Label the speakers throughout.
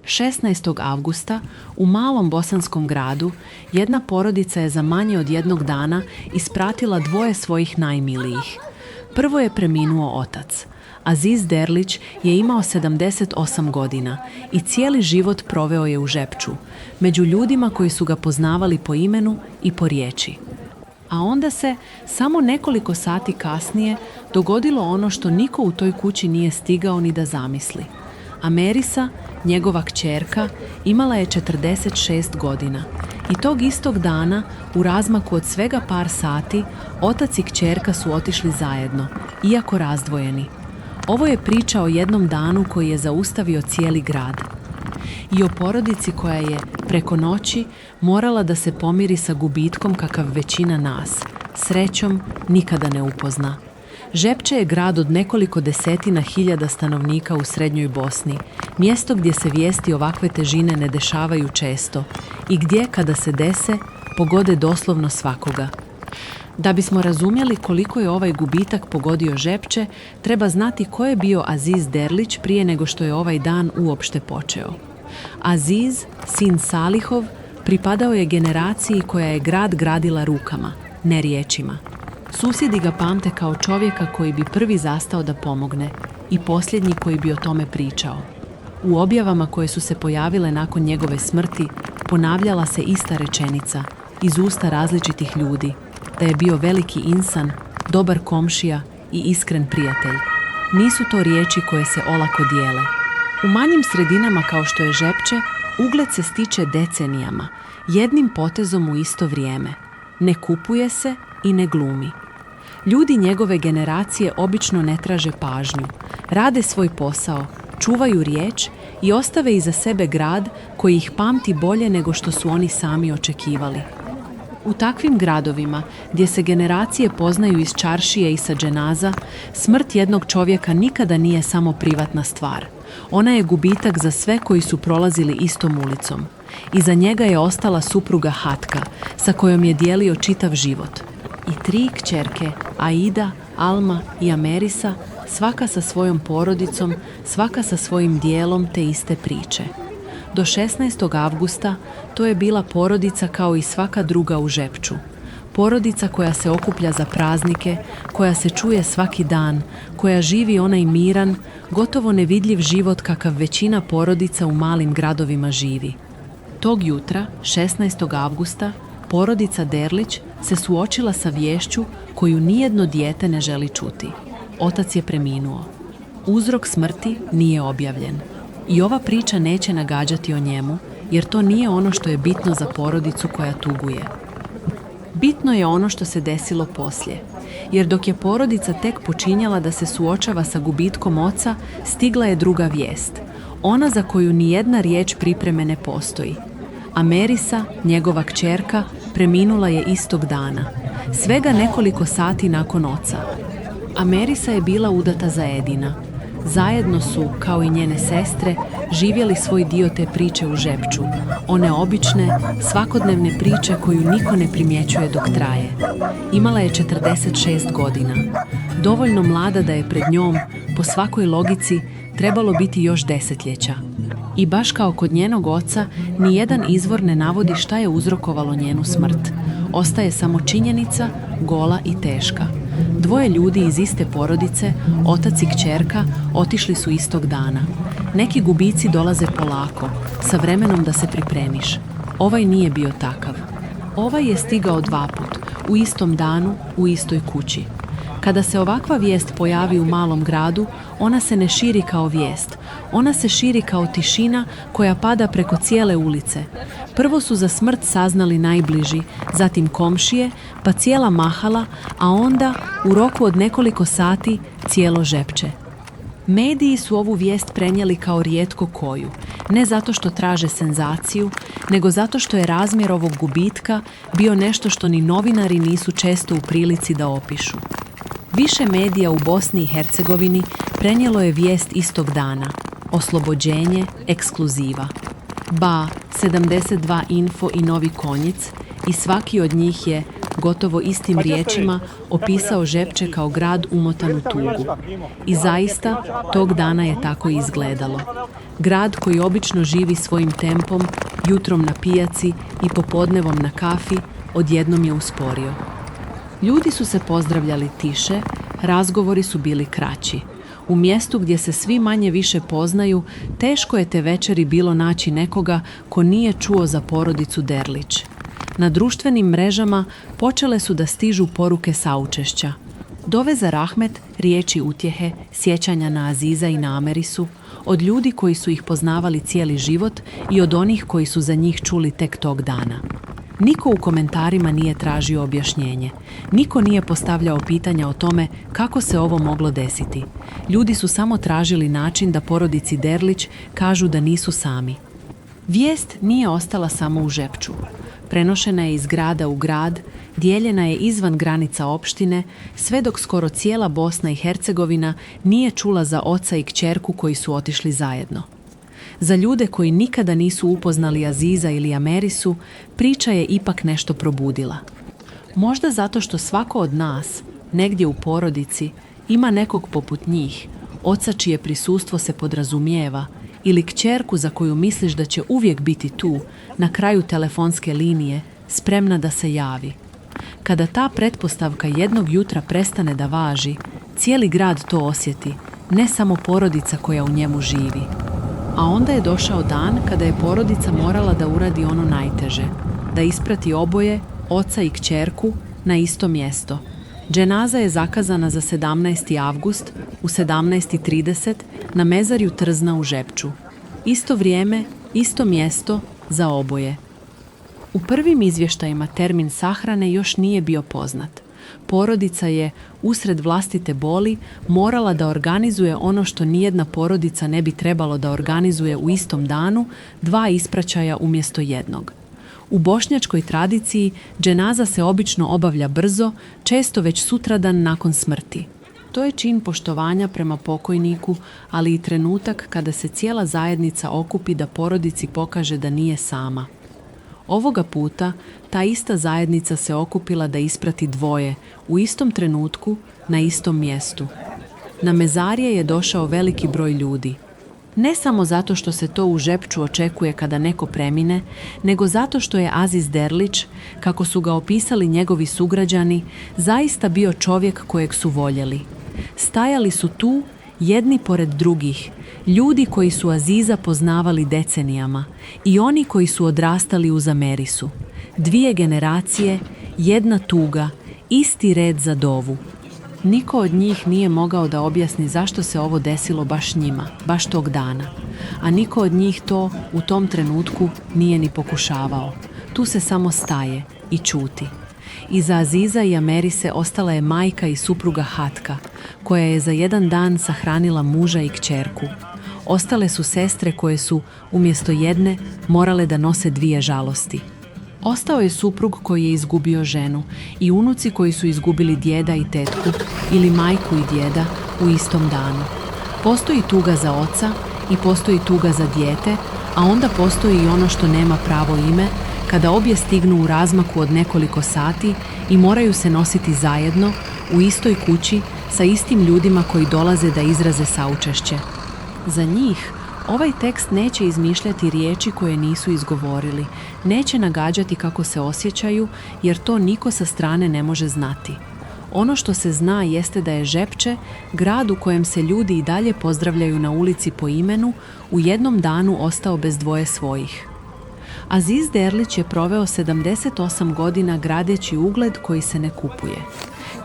Speaker 1: 16. avgusta u malom bosanskom gradu jedna porodica je za manje od jednog dana ispratila dvoje svojih najmilijih. Prvo je preminuo otac. Aziz Derlić je imao 78 godina i cijeli život proveo je u Žepču, među ljudima koji su ga poznavali po imenu i po riječi. A onda se, samo nekoliko sati kasnije, dogodilo ono što niko u toj kući nije stigao ni da zamisli. Amerisa, njegova kćerka, imala je 46 godina i tog istog dana, u razmaku od svega par sati, otac i kćerka su otišli zajedno, iako razdvojeni. Ovo je priča o jednom danu koji je zaustavio cijeli grad. I o porodici koja je, preko noći, morala da se pomiri sa gubitkom kakav većina nas, srećom, nikada ne upozna. Žepče je grad od nekoliko desetina hiljada stanovnika u srednjoj Bosni, mjesto gdje se vijesti ovakve težine ne dešavaju često i gdje, kada se dese, pogode doslovno svakoga. Da bismo razumjeli koliko je ovaj gubitak pogodio Žepče, treba znati ko je bio Aziz Derlić prije nego što je ovaj dan uopšte počeo. Aziz, sin Salihov, pripadao je generaciji koja je grad gradila rukama, ne riječima. Susjedi ga pamte kao čovjeka koji bi prvi zastao da pomogne i posljednji koji bi o tome pričao. U objavama koje su se pojavile nakon njegove smrti ponavljala se ista rečenica iz usta različitih ljudi, da je bio veliki insan, dobar komšija i iskren prijatelj. Nisu to riječi koje se olako dijele. U manjim sredinama kao što je Žepče, ugled se stiče decenijama, jednim potezom u isto vrijeme. Ne kupuje se i ne glumi. Ljudi njegove generacije obično ne traže pažnju, rade svoj posao, čuvaju riječ i ostave iza sebe grad koji ih pamti bolje nego što su oni sami očekivali. U takvim gradovima, gdje se generacije poznaju iz čaršije i sa dženaza, smrt jednog čovjeka nikada nije samo privatna stvar. Ona je gubitak za sve koji su prolazili istom ulicom. Iza njega je ostala supruga Hatka, sa kojom je dijelio čitav život. I 3 kćerke, Aida, Alma i Amerisa, svaka sa svojom porodicom, svaka sa svojim dijelom te iste priče. Do 16. avgusta to je bila porodica kao i svaka druga u Žepču. Porodica koja se okuplja za praznike, koja se čuje svaki dan, koja živi onaj miran, gotovo nevidljiv život kakav većina porodica u malim gradovima živi. Tog jutra, 16. avgusta, porodica Derlić se suočila sa viješću koju nijedno dijete ne želi čuti. Otac je preminuo. Uzrok smrti nije objavljen. I ova priča neće nagađati o njemu, jer to nije ono što je bitno za porodicu koja tuguje. Bitno je ono što se desilo poslije, jer dok je porodica tek počinjala da se suočava sa gubitkom oca, stigla je druga vijest, ona za koju nijedna riječ pripreme ne postoji. Amerisa, njegova kćerka, preminula je istog dana, svega nekoliko sati nakon oca. Amerisa je bila udata za Edina. Zajedno su, kao i njene sestre, živjeli svoj dio te priče u Žepču. One obične, svakodnevne priče koju niko ne primjećuje dok traje. Imala je 46 godina. Dovoljno mlada da je pred njom, po svakoj logici, trebalo biti još desetljeća. I baš kao kod njenog oca, nijedan izvor ne navodi šta je uzrokovalo njenu smrt. Ostaje samo činjenica, gola i teška. Dvoje ljudi iz iste porodice, otac i kćerka, otišli su istog dana. Neki gubici dolaze polako, sa vremenom da se pripremiš. Ovaj nije bio takav. Ovaj je stigao 2 puta, u istom danu, u istoj kući. Kada se ovakva vijest pojavi u malom gradu, ona se ne širi kao vijest. Ona se širi kao tišina koja pada preko cijele ulice. Prvo su za smrt saznali najbliži, zatim komšije, pa cijela mahala, a onda, u roku od nekoliko sati, cijelo Žepče. Mediji su ovu vijest prenijeli kao rijetko koju, ne zato što traže senzaciju, nego zato što je razmjer ovog gubitka bio nešto što ni novinari nisu često u prilici da opišu. Više medija u Bosni i Hercegovini prenijelo je vijest istog dana. Oslobođenje, ekskluziva. BA, 72 Info i Novi Konjic, i svaki od njih je, gotovo istim riječima, opisao Žepče kao grad umotan u tugu. I zaista, tog dana je tako izgledalo. Grad koji obično živi svojim tempom, jutrom na pijaci i popodnevom na kafi, odjednom je usporio. Ljudi su se pozdravljali tiše, razgovori su bili kraći. U mjestu gdje se svi manje više poznaju, teško je te večeri bilo naći nekoga ko nije čuo za porodicu Derlić. Na društvenim mrežama počele su da stižu poruke saučešća. Dove za rahmet, riječi utjehe, sjećanja na Aziza i na Amerisu, od ljudi koji su ih poznavali cijeli život i od onih koji su za njih čuli tek tog dana. Niko u komentarima nije tražio objašnjenje. Niko nije postavljao pitanja o tome kako se ovo moglo desiti. Ljudi su samo tražili način da porodici Derlić kažu da nisu sami. Vijest nije ostala samo u Žepču. Prenošena je iz grada u grad, dijeljena je izvan granica opštine, sve dok skoro cijela Bosna i Hercegovina nije čula za oca i kćerku koji su otišli zajedno. Za ljude koji nikada nisu upoznali Aziza ili Amerisu, priča je ipak nešto probudila. Možda zato što svako od nas, negdje u porodici, ima nekog poput njih, oca čije prisustvo se podrazumijeva, ili kćerku za koju misliš da će uvijek biti tu, na kraju telefonske linije, spremna da se javi. Kada ta pretpostavka jednog jutra prestane da važi, cijeli grad to osjeti, ne samo porodica koja u njemu živi. A onda je došao dan kada je porodica morala da uradi ono najteže, da isprati oboje, oca i kćerku, na isto mjesto. Dženaza je zakazana za 17. avgust u 17:30 na mezarju Trzna u Žepču. Isto vrijeme, isto mjesto za oboje. U prvim izvještajima termin sahrane još nije bio poznat. Porodica je, usred vlastite boli, morala da organizuje ono što nijedna porodica ne bi trebalo da organizuje u istom danu, 2 ispraćaja umjesto jednog. U bošnjačkoj tradiciji dženaza se obično obavlja brzo, često već sutradan nakon smrti. To je čin poštovanja prema pokojniku, ali i trenutak kada se cijela zajednica okupi da porodici pokaže da nije sama. Ovoga puta ta ista zajednica se okupila da isprati dvoje, u istom trenutku, na istom mjestu. Na mezarije je došao veliki broj ljudi. Ne samo zato što se to u Žepču očekuje kada neko premine, nego zato što je Aziz Derlić, kako su ga opisali njegovi sugrađani, zaista bio čovjek kojeg su voljeli. Stajali su tu, jedni pored drugih, ljudi koji su Aziza poznavali decenijama i oni koji su odrastali uz Amerisu. 2 generacije, jedna tuga, isti red za dovu. Niko od njih nije mogao da objasni zašto se ovo desilo baš njima, baš tog dana. A niko od njih to u tom trenutku nije ni pokušavao. Tu se samo staje i ćuti. Iza Aziza i Amerise ostala je majka i supruga Hatka, koja je za jedan dan sahranila muža i kćerku. Ostale su sestre koje su, umjesto jedne, morale da nose 2 žalosti. Ostao je suprug koji je izgubio ženu i unuci koji su izgubili djeda i tetku ili majku i djeda u istom danu. Postoji tuga za oca i postoji tuga za dijete, a onda postoji i ono što nema pravo ime, kada obje stignu u razmaku od nekoliko sati i moraju se nositi zajedno, u istoj kući, sa istim ljudima koji dolaze da izraze saučešće. Za njih ovaj tekst neće izmišljati riječi koje nisu izgovorili, neće nagađati kako se osjećaju, jer to niko sa strane ne može znati. Ono što se zna jeste da je Žepče, grad u kojem se ljudi i dalje pozdravljaju na ulici po imenu, u jednom danu ostao bez 2 svojih. Aziz Derlić je proveo 78 godina gradeći ugled koji se ne kupuje.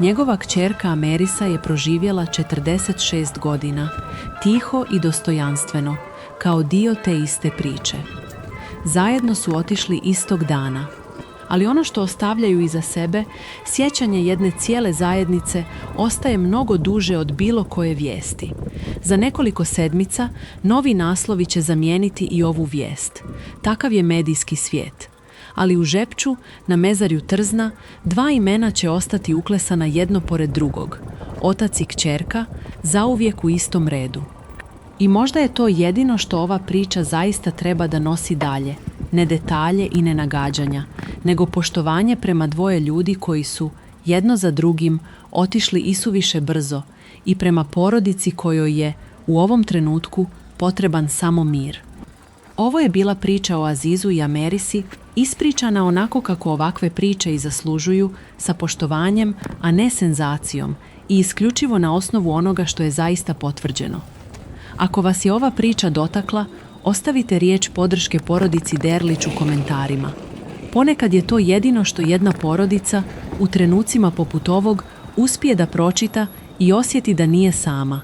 Speaker 1: Njegova kćerka Amerisa je proživjela 46 godina, tiho i dostojanstveno, kao dio te iste priče. Zajedno su otišli istog dana, ali ono što ostavljaju iza sebe, sjećanje jedne cijele zajednice, ostaje mnogo duže od bilo koje vijesti. Za nekoliko sedmica novi naslovi će zamijeniti i ovu vijest. Takav je medijski svijet. Ali u Žepču, na mezarju Trzna, 2 imena će ostati uklesana jedno pored drugog. Otac i kćerka, zauvijek u istom redu. I možda je to jedino što ova priča zaista treba da nosi dalje. Ne detalje i ne nagađanja, nego poštovanje prema 2 ljudi koji su, jedno za drugim, otišli isuviše brzo i prema porodici kojoj je, u ovom trenutku, potreban samo mir. Ovo je bila priča o Azizu i Amerisi, ispričana onako kako ovakve priče i zaslužuju, sa poštovanjem, a ne senzacijom, i isključivo na osnovu onoga što je zaista potvrđeno. Ako vas je ova priča dotakla, ostavite riječ podrške porodici Derlić u komentarima. Ponekad je to jedino što jedna porodica, u trenucima poput ovog, uspije da pročita i osjeti da nije sama,